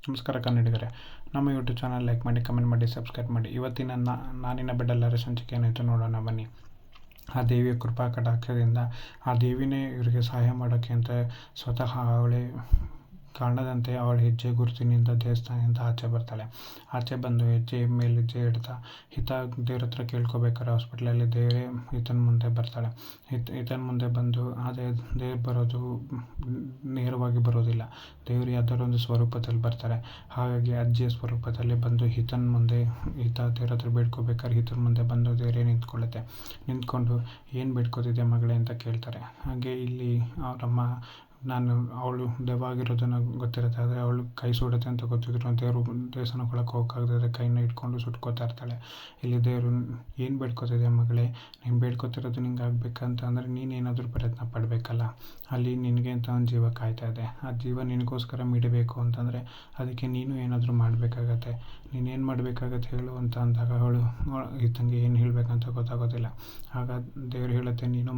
ನಮಸ್ಕಾರ ಕನ್ನಡಿಗರೇ, ನಮ್ಮ YouTube channel like ಮಾಡಿ, ಕಮೆಂಟ್ ಮಾಡಿ, ಸಬ್ಸ್ಕ್ರೈಬ್ ಮಾಡಿ. ಇವತ್ತಿನ ನಾನಿನ ಬೆಡ್ಡಲ್ಲರ ಸಂಚಿಕೆ ಏನಾಯಿತು ನೋಡೋಣ ಬನ್ನಿ. ಆ ದೇವಿಯ ಕೃಪಾ ಕಟಾಕ್ಷದಿಂದ ಆ ದೇವಿನೇ ಇವರಿಗೆ ಸಹಾಯ ಮಾಡೋಕ್ಕೆ ಅಂತ ಸ್ವತಃ ಅವಳೇ ಕಾರಣದಂತೆ ಅವಳ ಹೆಜ್ಜೆ ಗುರುತಿನಿಂದ ದೇವಸ್ಥಾನದಿಂದ ಆಚೆ ಬರ್ತಾಳೆ. ಆಚೆ ಬಂದು ಹೆಜ್ಜೆ ಮೇಲೆ ಹೆಜ್ಜೆ ಇಡ್ತಾ ದೇವ್ರ ಹತ್ರ ಕೇಳ್ಕೊಬೇಕಾದ್ರೆ ಹಾಸ್ಪಿಟ್ಲಲ್ಲಿ ದೇವರೇ ಈತನ ಮುಂದೆ ಬರ್ತಾಳೆ. ಈತನ ಮುಂದೆ ಬಂದು ಅದೇ ದೇವ್ರು ಬರೋದು ನೇರವಾಗಿ ಬರೋದಿಲ್ಲ, ದೇವರು ಯಾವ್ದಾದ್ರು ಒಂದು ಸ್ವರೂಪದಲ್ಲಿ ಬರ್ತಾರೆ. ಹಾಗಾಗಿ ಅಜ್ಜಿಯ ಸ್ವರೂಪದಲ್ಲಿ ಬಂದು ಈತನ ಮುಂದೆ ದೇವ್ರ ಹತ್ರ ಬೇಡ್ಕೋಬೇಕಾದ್ರೆ ಈತನ ಮುಂದೆ ಬಂದು ದೇವರೇ ನಿಂತ್ಕೊಂಡು ಏನು ಬೇಡ್ಕೋತಿದ್ದೆ ಮಗಳೇ ಅಂತ ಕೇಳ್ತಾರೆ. ಹಾಗೆ ಇಲ್ಲಿ ಅವರಮ್ಮ ಅವಳು ದೆವ್ವ ಆಗಿರೋದನ್ನು ಗೊತ್ತಿರುತ್ತೆ, ಆದರೆ ಅವಳು ಕೈ ಸುಡುತ್ತೆ ಅಂತ ಗೊತ್ತಿದ್ರು ದೇವಸ್ಥಾನಕ್ಕೆ ಒಳಗೆ ಹೋಗೋಕ್ಕಾಗದೆ ಕೈನ ಇಟ್ಕೊಂಡು ಸುಟ್ಕೋತಾ ಇರ್ತಾಳೆ. ಇಲ್ಲಿ ದೇವರು ಏನು ಬೇಡ್ಕೋತಿದ್ದೆ ಮಗಳೇ, ನೀನು ಬೇಡ್ಕೋತಿರೋದು ನಿಂಗೆ ಆಗಬೇಕಂತ ಅಂದರೆ ನೀನೇನಾದರೂ ಪ್ರಯತ್ನ ಪಡಬೇಕಲ್ಲ. ಅಲ್ಲಿ ನಿನಗೆ ಅಂತ ಒಂದು ಜೀವ ಕಾಯ್ತಾ ಇದೆ, ಆ ಜೀವ ನಿನಗೋಸ್ಕರ ಮಿಡಬೇಕು ಅಂತಂದರೆ ಅದಕ್ಕೆ ನೀನು ಏನಾದರೂ ಮಾಡಬೇಕಾಗತ್ತೆ. ನೀನೇನು ಮಾಡಬೇಕಾಗತ್ತೆ ಹೇಳು ಅಂತ ಅಂದಾಗ ಅವಳು ಈತಂಗೆ ಏನು ಹೇಳಬೇಕಂತ ಗೊತ್ತಾಗೋದಿಲ್ಲ. ಆಗ ದೇವ್ರು ಹೇಳುತ್ತೆ, ನೀನು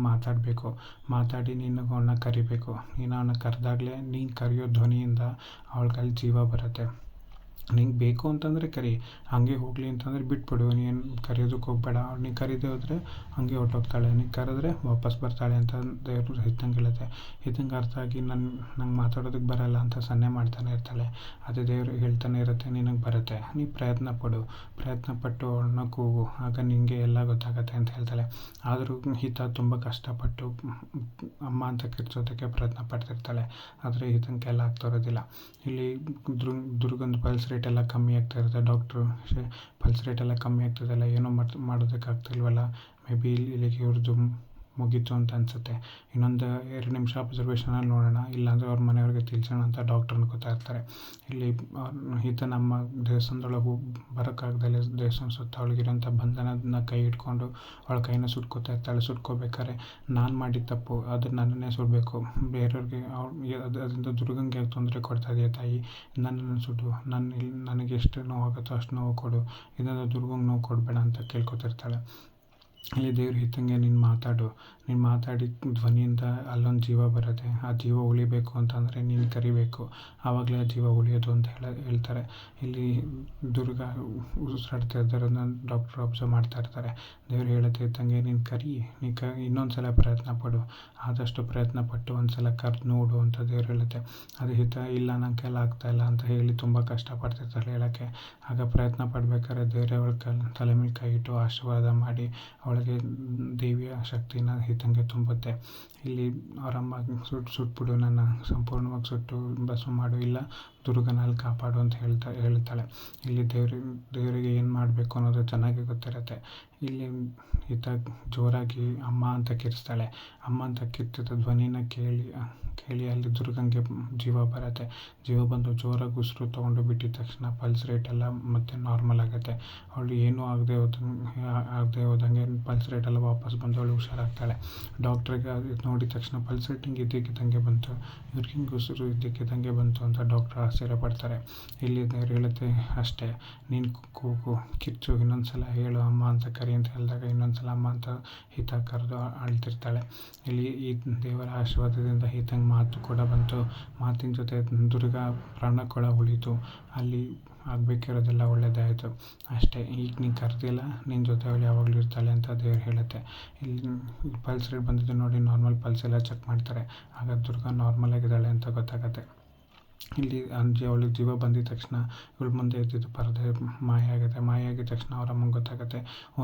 ಮಾತಾಡಿ ನೀನು ಅವಳನ್ನ ಕರಿಬೇಕು. ನೀನು ಅವನ್ನ ಕರೆದಾಗಲೇ ನೀನು ಕರೆಯೋ ಧ್ವನಿಯಿಂದ ಅವಳ ಕೈಲಿ ಜೀವ ಬರುತ್ತೆ. ನಿಂಗೆ ಬೇಕು ಅಂತಂದರೆ ಕರಿ, ಹಾಗೆ ಹೋಗಲಿ ಅಂತಂದರೆ ಬಿಟ್ಬಿಡು, ನೀನು ಕರೆಯೋದಕ್ಕೆ ಹೋಗಬೇಡ. ನೀನು ಕರೀದೇ ಹೋದರೆ ಹಾಗೆ ಹೊರ್ಟೋಗ್ತಾಳೆ, ನೀನು ಕರೆದ್ರೆ ವಾಪಸ್ ಬರ್ತಾಳೆ ಅಂತ ದೇವರು ಇದ್ದಂಗೆ ಹೇಳುತ್ತೆ. ಇದ್ದಂಗೆ ಅರ್ಥ ಆಗಿ ನಂಗೆ ಮಾತಾಡೋದಕ್ಕೆ ಬರಲ್ಲ ಅಂತ ಸನ್ನೆ ಮಾಡ್ತಾನೆ ಇರ್ತಾಳೆ. ಅದೇ ದೇವರು ಹೇಳ್ತಾನೆ ಇರುತ್ತೆ, ನಿನಗೆ ಬರುತ್ತೆ, ನೀ ಪ್ರಯತ್ನ ಪಟ್ಟು ಅವಳನ್ನ ಕೂಗು, ಆಗ ನಿನಗೆ ಎಲ್ಲ ಗೊತ್ತಾಗತ್ತೆ ಅಂತ ಹೇಳ್ತಾಳೆ. ಆದರೂ ಈತ ತುಂಬ ಕಷ್ಟಪಟ್ಟು ಅಮ್ಮ ಅಂತ ಕಿರ್ಚೋದಕ್ಕೆ ಪ್ರಯತ್ನ ಪಡ್ತಿರ್ತಾಳೆ, ಆದರೆ ಈತಂಗೆಲ್ಲ ಆಗ್ತಿರೋದಿಲ್ಲ. ಇಲ್ಲಿ ದುರ್ಗಂದು ಪಲ್ಸ್ ರೇಟ್ ಎಲ್ಲ ಕಮ್ಮಿ ಆಗ್ತಾ ಇರುತ್ತೆ. ಡಾಕ್ಟ್ರು ಪಲ್ಸ್ ರೇಟ್ ಎಲ್ಲ ಕಮ್ಮಿ ಆಗ್ತದಲ್ಲ, ಏನೋ ಮಾಡೋದಕ್ಕಾಗ್ತಿಲ್ವಲ್ಲ, ಮೇ ಬಿ ಇಲ್ಲಿಗೆ ಇವ್ರದ್ದು ಮುಗೀತು ಅಂತ ಅನಿಸುತ್ತೆ. ಇನ್ನೊಂದು 2 ನಿಮಿಷ ಅಬ್ಸರ್ವೇಷನಲ್ಲಿ ನೋಡೋಣ, ಇಲ್ಲಾಂದರೆ ಅವ್ರ ಮನೆಯವ್ರಿಗೆ ತಿಳಿಸೋಣ ಅಂತ ಡಾಕ್ಟ್ರನ್ನ ಗೊತ್ತಾಗ್ತಾರೆ. ಇಲ್ಲಿ ಈತ ನಮ್ಮ ದೇವಸ್ಥಾನದೊಳಗೆ ಬರೋಕ್ಕಾಗ್ದಲೆ ದೇವಸ್ಥಾನ ಸುತ್ತ ಅವಳಿಗಿರೋಂಥ ಬಂಧನದ ಕೈ ಇಟ್ಕೊಂಡು ಅವಳ ಕೈನ ಸುಟ್ಕೋತಾ ಇರ್ತಾಳೆ. ಸುಟ್ಕೋಬೇಕಾದ್ರೆ ನಾನು ಮಾಡಿದ ತಪ್ಪು, ಅದು ನನ್ನನ್ನೇ ಸುಡಬೇಕು, ಬೇರೆಯವ್ರಿಗೆ ಅದರಿಂದ ದುರ್ಗಂಗೆ ತೊಂದರೆ ಕೊಡ್ತಾ ಇದೆಯಾ ತಾಯಿ, ನನ್ನನ್ನು ಸುಡು, ನನಗೆ ಎಷ್ಟು ನೋವಾಗುತ್ತೋ ಅಷ್ಟು ನೋವು ಕೊಡು, ಇದರಿಂದ ದುರ್ಗಂಗೆ ನೋವು ಕೊಡಬೇಡ ಅಂತ ಕೇಳ್ಕೊತಿರ್ತಾಳೆ. ಇಲ್ಲಿ ದೇವ್ರು ಇದ್ದಂಗೆ ನೀನು ಮಾತಾಡಿ ಧ್ವನಿಯಿಂದ ಅಲ್ಲೊಂದು ಜೀವ ಬರುತ್ತೆ. ಆ ಜೀವ ಉಳಿಬೇಕು ಅಂತಂದರೆ ನೀನು ಕರಿಬೇಕು, ಆವಾಗಲೇ ಆ ಜೀವ ಉಳಿಯೋದು ಅಂತ ಹೇಳ್ತಾರೆ. ಇಲ್ಲಿ ದುರ್ಗ ಉಸಿರಾಡ್ತಾ ಇದ್ದಾರನ್ನ ಡಾಕ್ಟ್ರು ಅಬ್ಸರ್ವ್ ಮಾಡ್ತಾ ಇರ್ತಾರೆ. ದೇವ್ರು ಹೇಳುತ್ತೆ ಇದ್ದಂಗೆ ನೀನು ಇನ್ನೊಂದು ಸಲ ಪ್ರಯತ್ನ ಪಡು, ಆದಷ್ಟು ಪ್ರಯತ್ನ ಪಟ್ಟು ಒಂದು ಸಲ ಕರೆದು ನೋಡು ಅಂತ ದೇವ್ರು ಹೇಳುತ್ತೆ. ಅದು ಇಲ್ಲ ನನ್ನ ಕೈಲಿ ಆಗ್ತಾಯಿಲ್ಲ ಅಂತ ಹೇಳಿ ತುಂಬ ಕಷ್ಟಪಡ್ತಿರ್ತಾಳೆ ಹೇಳೋಕ್ಕೆ. ಆಗ ಪ್ರಯತ್ನ ಪಡ್ಬೇಕಾದ್ರೆ ದೇವರೇ ಅವಳ ತಲೆ ಮೇಲೆ ಕೈ ಇಟ್ಟು ಆಶೀರ್ವಾದ ಮಾಡಿ ಅವಳಿಗೆ ದೇವಿಯ ಶಕ್ತಿನ ಈತಂಗೆ ತುಂಬುತ್ತೆ. ಇಲ್ಲಿ ಅವರಮ್ಮ ಸುಟ್ಬಿಡು, ನನ್ನ ಸಂಪೂರ್ಣವಾಗಿ ಸುಟ್ಟು ಭಸ್ಮ ಮಾಡು, ಇಲ್ಲ ದುರ್ಗನಲ್ಲಿ ಕಾಪಾಡು ಅಂತ ಹೇಳ್ತಾಳೆ. ಇಲ್ಲಿ ದೇವರಿಗೆ ಏನು ಮಾಡಬೇಕು ಅನ್ನೋದು ಚೆನ್ನಾಗಿ ಗೊತ್ತಿರುತ್ತೆ. ಇಲ್ಲಿ ಈತ ಜೋರಾಗಿ ಅಮ್ಮ ಅಂತ ಕಿರ್ಸ್ತಾಳೆ. ಅಮ್ಮ ಅಂತ ಕಿರ್ತಿದ್ದ ಧ್ವನಿನ ಕೇಳಿ ಅಲ್ಲಿ ದುರ್ಗಂಗೆ ಜೀವ ಬರುತ್ತೆ. ಜೀವ ಬಂದು ಜೋರಾಗಿ ಉಸಿರು ತೊಗೊಂಡು ಬಿಟ್ಟಿದ ತಕ್ಷಣ ಪಲ್ಸ್ ರೇಟ್ ಎಲ್ಲ ಮತ್ತೆ ನಾರ್ಮಲ್ ಆಗುತ್ತೆ. ಅವಳು ಏನೂ ಆಗದೆ ಹೋದಂಗೆ ಪಲ್ಸ್ ರೇಟ್ ಎಲ್ಲ ವಾಪಸ್ ಬಂದು ಅವಳು ಹುಷಾರಾಗ್ತಾಳೆ. ಡಾಕ್ಟ್ರಿಗೆ ನೋಡಿದ ತಕ್ಷಣ ಪಲ್ಸ್ ರೇಟ್ ಹಿಂಗೆ ಇದ್ದಕ್ಕಿದ್ದಂಗೆ ಬಂತು, ಇವ್ರಿಗೆ ಹಿಂಗೆ ಉಸಿರು ಇದ್ದಕ್ಕಿದ್ದಂಗೆ ಬಂತು ಅಂತ ಡಾಕ್ಟ್ರು ಆಶ್ಚರ್ಯ ಪಡ್ತಾರೆ. ಇಲ್ಲಿ ದೇವ್ರು ಹೇಳುತ್ತೆ ಅಷ್ಟೇ, ನೀನು ಕೂಗು, ಕಿರ್ಚು, ಇನ್ನೊಂದು ಸಲ ಹೇಳು ಅಮ್ಮ ಅಂತ ಕರಿ ಅಂತ ಹೇಳಿದಾಗ ಇನ್ನೊಂದು ಸಲ ಅಮ್ಮ ಅಂತ ಈತ ಕರೆದು ಅಳ್ತಿರ್ತಾಳೆ. ಇಲ್ಲಿ ಈ ದೇವರ ಆಶೀರ್ವಾದದಿಂದ ಈತಂಗೆ ಮಾತು ಕೂಡ ಬಂತು. ಮಾತಿನ ಜೊತೆ ದುರ್ಗಾ ಪ್ರಾಣ ಕೂಡ ಉಳಿತು. ಅಲ್ಲಿ ಆಗಬೇಕಿರೋದೆಲ್ಲ ಒಳ್ಳೆಯದಾಯಿತು ಅಷ್ಟೇ. ಈಗ ನೀನು ಕರೆದಿಲ್ಲ, ನಿನ್ನ ಜೊತೆ ಅವಳು ಯಾವಾಗಲೂ ಇರ್ತಾಳೆ ಅಂತ ದೇವ್ರು ಹೇಳುತ್ತೆ. ಇಲ್ಲಿ ಪಲ್ಸ್ ರೇಟ್ ಬಂದಿದ್ದು ನೋಡಿ ನಾರ್ಮಲ್ ಪಲ್ಸ್ ಎಲ್ಲ ಚೆಕ್ ಮಾಡ್ತಾರೆ. ಆಗ ದುರ್ಗಾ ನಾರ್ಮಲ್ ಆಗಿದ್ದಾಳೆ ಅಂತ ಗೊತ್ತಾಗುತ್ತೆ. ಇಲ್ಲಿ ಅವಳಿಗೆ ಜೀವ ಬಂದಿದ ತಕ್ಷಣ ಇವಳು ಮುಂದೆ ಇದ್ದಿದ್ದು ಪರದೆ ಮಾಯ ಆಗಿದ ತಕ್ಷಣ ಅವರ ಅಮ್ಮಂಗೆ ಗೊತ್ತಾಗುತ್ತೆ,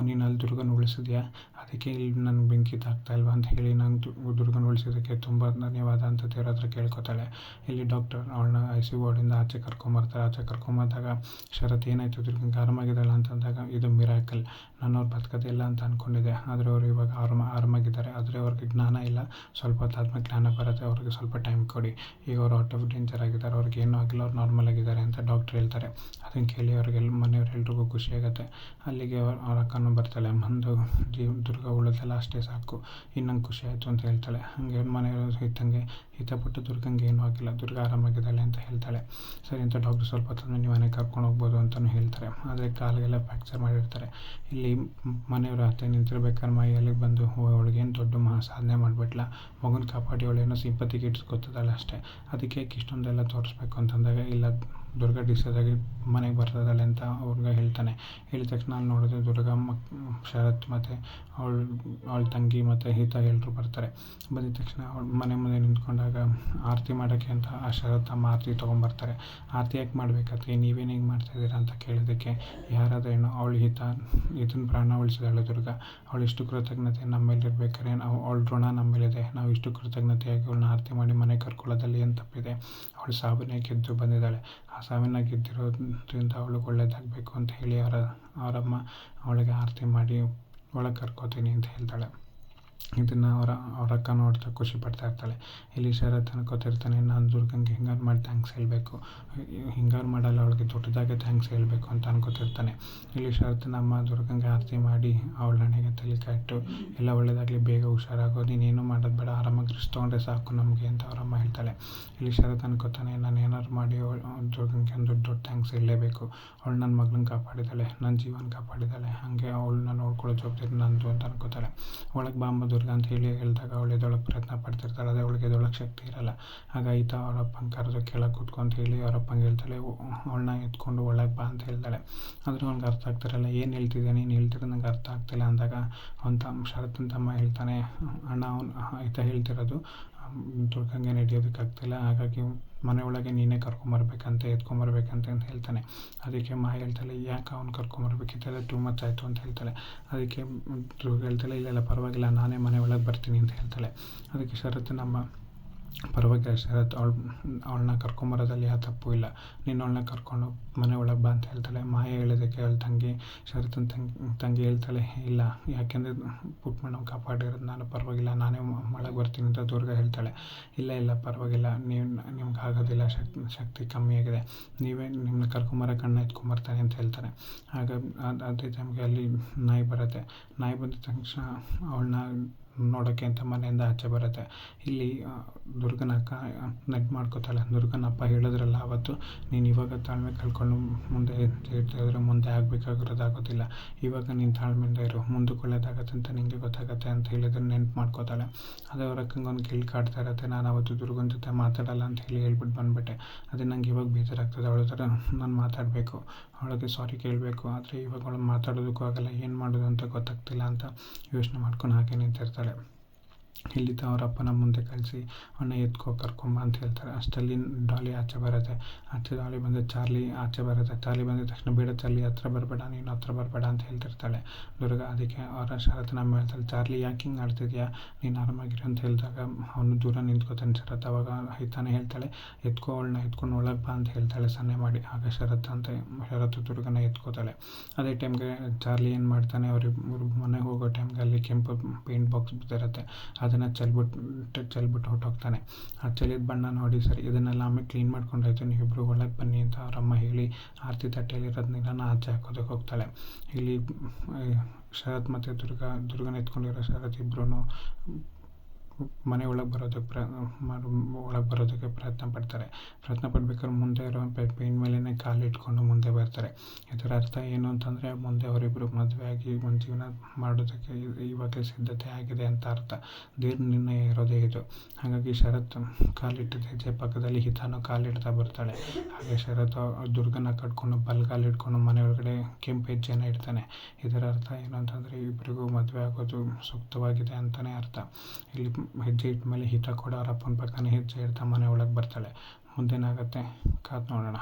ನೀನು ಅಲ್ಲಿ ದುರ್ಗನ ಉಳಿಸಿದ್ಯಾ, ಅದಕ್ಕೆ ಇಲ್ಲಿ ನನಗೆ ಬೆಂಕಿ ತಾಗ್ತಾ ಇಲ್ವಾ ಅಂತ ಹೇಳಿ ನಾನು ದುರ್ಗನ ಉಳಿಸಿದ್ದಕ್ಕೆ ತುಂಬ ಧನ್ಯವಾದ ಅಂತ ದೇವ್ರ ಹತ್ರ ಕೇಳ್ಕೊತಾಳೆ. ಇಲ್ಲಿ ಡಾಕ್ಟರ್ ಅವಳನ್ನ ICU ವಾರ್ಡಿಂದ ಆಚೆ ಕರ್ಕೊಂಬರ್ತಾರೆ. ಆಚೆ ಕರ್ಕೊಂಬಂದಾಗ ಶರತ್ ಏನಾಯಿತು ದುರ್ಗಂಗೆ ಆರಾಮಾಗಿದ್ದಾಳೆ ಅಂತಂದಾಗ ಇದು ಮಿರಾಕಲ್, ನನ್ನವ್ರು ಬದುಕೋದೇ ಇಲ್ಲ ಅಂತ ಅಂದ್ಕೊಂಡಿದ್ದೆ, ಆದರೆ ಅವರು ಇವಾಗ ಆರಾಮಾಗಿದ್ದಾರೆ. ಆದರೆ ಅವ್ರಿಗೆ ಜ್ಞಾನ ಇಲ್ಲ, ಸ್ವಲ್ಪ ಹೊತ್ತಾದ್ಮೇಲೆ ಜ್ಞಾನ ಬರುತ್ತೆ, ಅವ್ರಿಗೆ ಸ್ವಲ್ಪ ಟೈಮ್ ಕೊಡಿ, ಈಗ ಅವರು ಔಟ್ ಆಫ್ ಡೇಂಜರ್ ಆಗಿದ್ದಾರೆ, ಅವ್ರಿಗೆ ಏನೂ ಆಗಿಲ್ಲ, ಅವ್ರು ನಾರ್ಮಲ್ ಆಗಿದ್ದಾರೆ ಅಂತ ಡಾಕ್ಟ್ರು ಹೇಳ್ತಾರೆ. ಅದನ್ನು ಕೇಳಿ ಮನೆಯವ್ರೆಲ್ರಿಗೂ ಖುಷಿಯಾಗುತ್ತೆ. ಅಲ್ಲಿಗೆ ಅವ್ರ ಅಕ್ಕನೂ ಬರ್ತಾಳೆ. ಬಂದು ದುರ್ಗ ಉಳಿದೆಲ್ಲ ಅಷ್ಟೇ ಸಾಕು, ಇನ್ನು ನಂಗೆ ಖುಷಿ ಆಯಿತು ಅಂತ ಹೇಳ್ತಾಳೆ. ಹಾಗೆ ಮನೆಯವರು ಇದ್ದಂಗೆ ಹಿತಪಟ್ಟು ದುರ್ಗಂಗೆ ಏನೂ ಆಗಿಲ್ಲ, ದುರ್ಗ ಆರಾಮಾಗಿದ್ದಾಳೆ ಅಂತ ಹೇಳ್ತಾಳೆ. ಸರಿ ಅಂತ ಡಾಕ್ಟ್ರು ಸ್ವಲ್ಪ ಹೊತ್ತು ನೀವು ಮನೆಗೆ ಕರ್ಕೊಂಡು ಹೋಗ್ಬೋದು ಅಂತಲೂ ಹೇಳ್ತಾರೆ. ಆದರೆ ಕಾಲಿಗೆಲ್ಲ ಫ್ರ್ಯಾಕ್ಚರ್ ಮಾಡಿರ್ತಾರೆ. ಇಲ್ಲಿ ಮನೆಯವರು ಹತ್ತೆ ನಿಂತಿರ್ಬೇಕಾದ್ರೆ ಮೈಯಲ್ಲಿ ಬಂದು ಅವಳಿಗೇನು ದೊಡ್ಡ ಸಾಧನೆ ಮಾಡಿಬಿಟ್ಲ, ಮಗುನ ಕಾಪಾಡಿ ಅವಳೇನೋ ಸಿಂಪತಿಗೆ ಇಟ್ಸ್ಕೊತಿದ್ದಾಳೆ ಅಷ್ಟೇ, ಅದಕ್ಕೆ ಇಷ್ಟೊಂದೆಲ್ಲ ತೋರಿಸ್ಬೇಕು ಅಂತಂದಾಗ ಇಲ್ಲ ದುರ್ಗ ಡಿಸೋದಾಗಿ ಮನೆಗೆ ಬರ್ತಿದ್ದಾಳೆ ಅಂತ ಅವ್ರಿಗೆ ಹೇಳ್ತಾನೆ. ಹೇಳಿದ ತಕ್ಷಣ ಅಲ್ಲಿ ನೋಡಿದ್ರೆ ದುರ್ಗ ಶರತ್ ಮತ್ತು ಅವಳ ತಂಗಿ ಮತ್ತು ಹಿತ ಎಲ್ಲರೂ ಬರ್ತಾರೆ. ಬಂದಿದ ತಕ್ಷಣ ಅವಳ ಮನೆ ಮುಂದೆ ನಿಂತ್ಕೊಂಡಾಗ ಆರತಿ ಮಾಡೋಕ್ಕೆ ಅಂತ ಆ ಶರತ್ ಅಮ್ಮ ಆರತಿ ತೊಗೊಂಬರ್ತಾರೆ. ಆರತಿ ಯಾಕೆ ಮಾಡಬೇಕಾದ್ರೆ ನೀವೇನು ಹಿಂಗೆ ಮಾಡ್ತಾಯಿದ್ದೀರಾ ಅಂತ ಕೇಳೋದಕ್ಕೆ ಯಾರಾದ್ರೇನು ಅವಳು ಹಿತ ಇದನ್ನ ಪ್ರಾಣ ಉಳಿಸಿದಾಳೆ ದುರ್ಗ. ಅವಳು ಇಷ್ಟು ಕೃತಜ್ಞತೆ ನಮ್ಮ ಮೇಲೆ ಇರ್ಬೇಕಾದ್ರೆ ಅವಳ ಋಣ ನಮ್ಮ ಮೇಲಿದೆ. ನಾವು ಇಷ್ಟು ಕೃತಜ್ಞತೆಯಾಗಿ ಅವಳನ್ನ ಆರತಿ ಮಾಡಿ ಮನೆ ಕರ್ಕೊಳ್ಳೋದಲ್ಲಿ ಏನು ತಪ್ಪಿದೆ. ಅವಳು ಸಾವಿನ ಗೆದ್ದು ಬಂದಿದ್ದಾಳೆ. ಆ ಸಾವಿನ ಗೆದ್ದಿರೋದ್ರಿಂದ ಅವಳಿಗೆ ಒಳ್ಳೇದಾಗಬೇಕು ಅಂತ ಹೇಳಿ ಅವರಮ್ಮ ಅವಳಿಗೆ ಆರತಿ ಮಾಡಿ ಒಳಗೆ ಕರ್ಕೋತೀನಿ ಅಂತ ಹೇಳ್ತಾಳೆ. ಇದನ್ನು ಅವ್ರ ಅಕ್ಕ ನೋಡ್ತಾ ಖುಷಿ ಪಡ್ತಾ ಇರ್ತಾಳೆ. ಇಲ್ಲಿ ಶರತ್ ಅನ್ಕೋತಿರ್ತಾನೆ, ನಾನು ದುರ್ಗಂಗೆ ಹಿಂಗಾರು ಮಾಡಿ ಥ್ಯಾಂಕ್ಸ್ ಹೇಳಬೇಕು, ಹಿಂಗಾರು ಮಾಡಲ್ಲ ಅವಳಿಗೆ ದೊಡ್ಡದಾಗೆ ಥ್ಯಾಂಕ್ಸ್ ಹೇಳಬೇಕು ಅಂತ ಅನ್ಕೋತಿರ್ತಾನೆ. ಇಲ್ಲಿ ಶರತ್ ನಮ್ಮ ದುರ್ಗಂಗೆ ಆರತಿ ಮಾಡಿ ಅವಳ ಹಣೆಗೆ ತಲೆಕಾಯಿ ಇಟ್ಟು ಎಲ್ಲ ಒಳ್ಳೇದಾಗಲಿ, ಬೇಗ ಹುಷಾರಾಗೋ, ನೀನೇನು ಮಾಡೋದು ಬೇಡ, ಆರಾಮಾಗಿ ರೆಸ್ಟ್ ತೊಗೊಂಡ್ರೆ ಸಾಕು ನಮಗೆ ಅಂತ ಅವರಮ್ಮ ಹೇಳ್ತಾಳೆ. ಇಲ್ಲಿ ಶರತ್ ಅನ್ಕೋತಾನೆ, ನಾನು ಏನಾದ್ರು ಮಾಡಿ ದುರ್ಗಂಗೆ ಒಂದು ದೊಡ್ಡ ಥ್ಯಾಂಕ್ಸ್ ಹೇಳಲೇಬೇಕು. ಅವಳು ನನ್ನ ಮಗಳನ್ನ ಕಾಪಾಡಿದ್ದಾಳೆ, ನನ್ನ ಜೀವನ ಕಾಪಾಡಿದ್ದಾಳೆ, ಹಾಗೆ ಅವಳನ್ನ ನೋಡ್ಕೊಳ್ಳೋ ಜವಾಬ್ದಾರಿ ನಂದು ಅಂತ ಅನ್ಕೋತಾಳೆ. ಒಳಗೆ ಬಾಂಬ ದುರ್ಗ ಅಂತ ಹೇಳಿ ಹೇಳಿದಾಗ ಅವಳು ಎದ್ದೊಳಗೆ ಪ್ರಯತ್ನ ಪಡ್ತಿರ್ತಾಳೆ. ಅದೇ ಅವಳಿಗೆ ಎದ್ದೊಳಗೆ ಶಕ್ತಿ ಇರಲ್ಲ. ಹಾಗಾಯ್ತು ಅವರಪ್ಪನ ಕರೆದು ಕೆಳಗೆ ಕೂತ್ಕೊಂತ ಹೇಳಿ ಅವರಪ್ಪಂಗೆ ಹೇಳ್ತಾಳೆ, ಅವಳನ್ನ ಎತ್ಕೊಂಡು ಒಳಗೆ ಬಾ ಅಂತ ಹೇಳ್ತಾಳೆ. ಆದರೂ ಅವ್ನಿಗೆ ಅರ್ಥ ಆಗ್ತಿರಲ್ಲ. ಏನು ಹೇಳ್ತಿದ್ದೆ ನೀನು, ಹೇಳ್ತಿರೋದು ನಂಗೆ ಅರ್ಥ ಆಗ್ತಿಲ್ಲ ಅಂದಾಗ ಶರತ್ತಿನ ತಮ್ಮ ಹೇಳ್ತಾನೆ, ಅಣ್ಣ ಆಯ್ತಾ ಹೇಳ್ತಿರೋದು ದುರ್ಗಂಗೆ ನಡೆಯೋದಕ್ಕಾಗ್ತಿಲ್ಲ, ಹಾಗಾಗಿ ಮನೆ ಒಳಗೆ ನೀನೇ ಕರ್ಕೊಂಬರ್ಬೇಕಂತ ಎತ್ಕೊಂಬರ್ಬೇಕಂತ ಅಂತ ಹೇಳ್ತಾನೆ. ಅದಕ್ಕೆ ಮಾ ಹೇಳ್ತಾಳೆ, ಯಾಕೆ ಅವ್ನು ಕರ್ಕೊಂಬರ್ಬೇಕಿತ್ತಲ್ಲ, ಟೂ ಮಚ್ ಆಯಿತು ಅಂತ ಹೇಳ್ತಾಳೆ. ಅದಕ್ಕೆ ದುರ್ಗ ಹೇಳ್ತಾಳೆ, ಇಲ್ಲ ಪರವಾಗಿಲ್ಲ, ನಾನೇ ಮನೆ ಒಳಗೆ ಬರ್ತೀನಿ ಅಂತ ಹೇಳ್ತಾಳೆ. ಅದಕ್ಕೆ ಶರತ್ ನಮ್ಮ ಪರವಾಗಿಲ್ಲ ಶರತ್, ಅವಳನ್ನ ಕರ್ಕೊಂಬರೋದಲ್ಲಿ ಯಾವ ತಪ್ಪು ಇಲ್ಲ, ನೀನು ಅವಳನ್ನ ಕರ್ಕೊಂಡು ಮನೆ ಒಳಗೆ ಬಾ ಅಂತ ಹೇಳ್ತಾಳೆ. ಮಾಯ ಹೇಳೋದಕ್ಕೆ ಅವಳ ತಂಗಿ ಶರತ್ತನ ತಂಗಿ ಹೇಳ್ತಾಳೆ, ಇಲ್ಲ ಯಾಕೆಂದರೆ ಪುಟ್ಟಮ್ಮನ ಕಾಪಾಡಿರೋದು ನಾನು, ಪರವಾಗಿಲ್ಲ ನಾನೇ ಒಳಗೆ ಬರ್ತೀನಿ ಅಂತ ದುರ್ಗ ಹೇಳ್ತಾಳೆ. ಇಲ್ಲ ಪರವಾಗಿಲ್ಲ, ನಿಮ್ಗೆ ಆಗೋದಿಲ್ಲ, ಶಕ್ತಿ ಕಮ್ಮಿ ಆಗಿದೆ, ನೀವೇ ನಿಮ್ಮನ್ನ ಕರ್ಕೊಂಬರೋಕೆ ಅಣ್ಣ ಎತ್ಕೊಂಬರ್ತಾನೆ ಅಂತ ಹೇಳ್ತಾರೆ. ಆಗ ಅದೇ ಟೈಮ್ಗೆ ಅಲ್ಲಿ ನಾಯಿ ಬರುತ್ತೆ. ನಾಯಿ ಬಂದ ತಕ್ಷಣ ಅವಳನ್ನ ನೋಡೋಕ್ಕೆ ಅಂತ ಮನೆಯಿಂದ ಆಚೆ ಬರುತ್ತೆ. ಇಲ್ಲಿ ದುರ್ಗನ ಅಕ್ಕ ನೆಟ್ ಮಾಡ್ಕೋತಾಳೆ. ದುರ್ಗನ ಅಪ್ಪ ಹೇಳಿದ್ರಲ್ಲ ಅವತ್ತು, ನೀನು ಇವಾಗ ತಾಳ್ಮೆ ಕಳ್ಕೊಂಡು ಮುಂದೆ ಇರ್ತಿದ್ರೆ ಮುಂದೆ ಆಗಬೇಕಾಗಿರೋದಾಗೋದಿಲ್ಲ, ಇವಾಗ ನೀನು ತಾಳ್ಮೆಯಿಂದ ಇರು, ಮುಂದಕ್ಕೆ ಒಳ್ಳೇದಾಗತ್ತೆ ಅಂತ ನಿನಗೆ ಗೊತ್ತಾಗತ್ತೆ ಅಂತ ಹೇಳಿದ್ರೆ ನೆನ್ಪು ಮಾಡ್ಕೋತಾಳೆ. ಅದೇ ಅವ್ರ ಅಕ್ಕಂಗೆ ಒಂದು ಗಿಲ್ ಕಾಡ್ತಾ ಇರುತ್ತೆ, ನಾನು ಅವತ್ತು ದುರ್ಗನ ಜೊತೆ ಮಾತಾಡಲ್ಲ ಅಂತ ಹೇಳ್ಬಿಟ್ಟು ಬಂದುಬಿಟ್ಟೆ, ಅದೇ ನಂಗೆ ಇವಾಗ ಬೇಜಾರಾಗ್ತದೆ, ಅವಳ ಥರ ನಾನು ಮಾತಾಡಬೇಕು, ಅವಳಿಗೆ ಸಾರಿ ಕೇಳಬೇಕು, ಆದರೆ ಇವಾಗ ಅವಳು ಮಾತಾಡೋದಕ್ಕೂ ಆಗಲ್ಲ, ಏನು ಮಾಡೋದು ಅಂತ ಗೊತ್ತಾಗ್ತಿಲ್ಲ ಅಂತ ಯೋಚನೆ ಮಾಡ್ಕೊಂಡು ಹಾಗೆ ನಿಂತಿರ್ತಾಳೆ. ಇಲ್ಲಿದ್ದ ಅವ್ರ ಅಪ್ಪನ ಮುಂದೆ ಕಳಿಸಿ ಅವನ್ನ ಕರ್ಕೊಂಬ ಅಂತ ಹೇಳ್ತಾರೆ. ಅಷ್ಟರಲ್ಲಿ ಡಾಲಿ ಆಚೆ ಬರುತ್ತೆ. ಡಾಲಿ ಬಂದು ಚಾರ್ಲಿ ಆಚೆ ಬರುತ್ತೆ. ಚಾರ್ಲಿ ಬಂದಿದ ತಕ್ಷಣ, ಬೇಡ ಚಾರ್ಲಿ ಹತ್ರ ಬರಬೇಡ, ನೀನು ಹತ್ರ ಬರಬೇಡ ಅಂತ ಹೇಳ್ತಿರ್ತಾಳೆ ದುರ್ಗ. ಅದಕ್ಕೆ ಅವರ ಶರತ್ ನಮ್ಮ ಹೇಳ್ತಾಳೆ, ಚಾರ್ಲಿ ಯಾಕೆ ಹಿಂಗೆ ಆಡ್ತಿದ್ಯಾ, ನೀನು ಆರಾಮಾಗಿರು ಅಂತ ಹೇಳಿದಾಗ ಅವನು ದೂರ ನಿಂತ್ಕೋತಾನೆ ಶರತ್. ಅವಾಗ ಹಿತಾನೆ ಹೇಳ್ತಾಳೆ, ಅವಳನ್ನ ಎತ್ಕೊಂಡು ಒಳಗೆ ಬಾ ಅಂತ ಹೇಳ್ತಾಳೆ ಸನ್ನೆ ಮಾಡಿ. ಆಗ ಶರತ್ ದುರ್ಗನ ಎತ್ಕೋತಾಳೆ. ಅದೇ ಟೈಮ್ಗೆ ಚಾರ್ಲಿ ಏನು ಮಾಡ್ತಾನೆ, ಅವ್ರಿಬ್ಬರು ಮನೆಗೆ ಹೋಗೋ ಟೈಮ್ಗೆ ಅಲ್ಲಿ ಕೆಂಪು ಪೇಂಟ್ ಬಾಕ್ಸ್ ಬಿದ್ದಿರುತ್ತೆ, ಅದನ್ನು ಚೆಲ್ಬಿಟ್ಟು ಹೊರಟೋಗ್ತಾನೆ. ಆ ಚೆಲ್ಲಿದ ಬಣ್ಣ ನೋಡಿ, ಸರಿ ಇದನ್ನೆಲ್ಲ ಆಮೇಲೆ ಕ್ಲೀನ್ ಮಾಡ್ಕೊಂಡಾಯ್ತು, ನೀವಿಬ್ಬರು ಒಳಗೆ ಬನ್ನಿ ಅಂತ ಅವರಮ್ಮ ಹೇಳಿ ಆರತಿ ತಟ್ಟೆಯಲ್ಲಿರೋದು ನೀರನ್ನು ಆಚೆ ಹಾಕೋದಕ್ಕೆ ಹೋಗ್ತಾಳೆ. ಇಲ್ಲಿ ಶರತ್ ಮತ್ತು ದುರ್ಗನ ಎತ್ಕೊಂಡಿರೋ ಶರತ್ ಇಬ್ಬರೂ ಮನೆ ಒಳಗೆ ಬರೋದಕ್ಕೆ ಪ್ರಯತ್ನ ಪಡ್ಬೇಕಾದ್ರೆ ಮುಂದೆ ಇರೋ ಪೇಂಟ್ ಮೇಲೇ ಕಾಲಿಟ್ಕೊಂಡು ಮುಂದೆ ಬರ್ತಾರೆ. ಇದರ ಅರ್ಥ ಏನು ಅಂತಂದರೆ, ಮುಂದೆ ಅವರಿಬ್ಬರು ಮದುವೆ ಆಗಿ ಒಂದು ಜೀವನ ಮಾಡೋದಕ್ಕೆ ಇವಾಗಲೇ ಸಿದ್ಧತೆ ಆಗಿದೆ ಅಂತ ಅರ್ಥ. ದೇವ್ರ ನಿರ್ಣಯ ಇರೋದೇ ಇದು. ಹಾಗಾಗಿ ಶರತ್ ಕಾಲಿಟ್ಟಿದ್ದ ಹೆಜ್ಜೆ ಪಕ್ಕದಲ್ಲಿ ಹಿತಾನು ಕಾಲಿಡ್ತಾ ಬರ್ತಾಳೆ. ಹಾಗೆ ಶರತ್ ದುರ್ಗನ ಕಟ್ಕೊಂಡು ಬಲ್ಗಾಲಿಟ್ಕೊಂಡು ಮನೆ ಒಳಗಡೆ ಕೆಂಪು ಹೆಜ್ಜೆನ ಇಡ್ತಾನೆ. ಇದರ ಅರ್ಥ ಏನು ಅಂತಂದರೆ, ಇಬ್ಬರಿಗೂ ಮದುವೆ ಆಗೋದು ಸೂಕ್ತವಾಗಿದೆ ಅಂತಲೇ ಅರ್ಥ. ಇಲ್ಲಿ ಹೆಜ್ಜೆ ಇಟ್ಟ ಮೇಲೆ ಹಿತ ಕೂಡ ಅವರ ಅಪ್ಪನ ಪಕ್ಕನೇ ಹೆಜ್ಜೆ ಇಡ್ತಾ ಮನೆ ಒಳಗೆ ಬರ್ತಾಳೆ. ಮುಂದೇನಾಗುತ್ತೆ ಕಾದು ನೋಡೋಣ.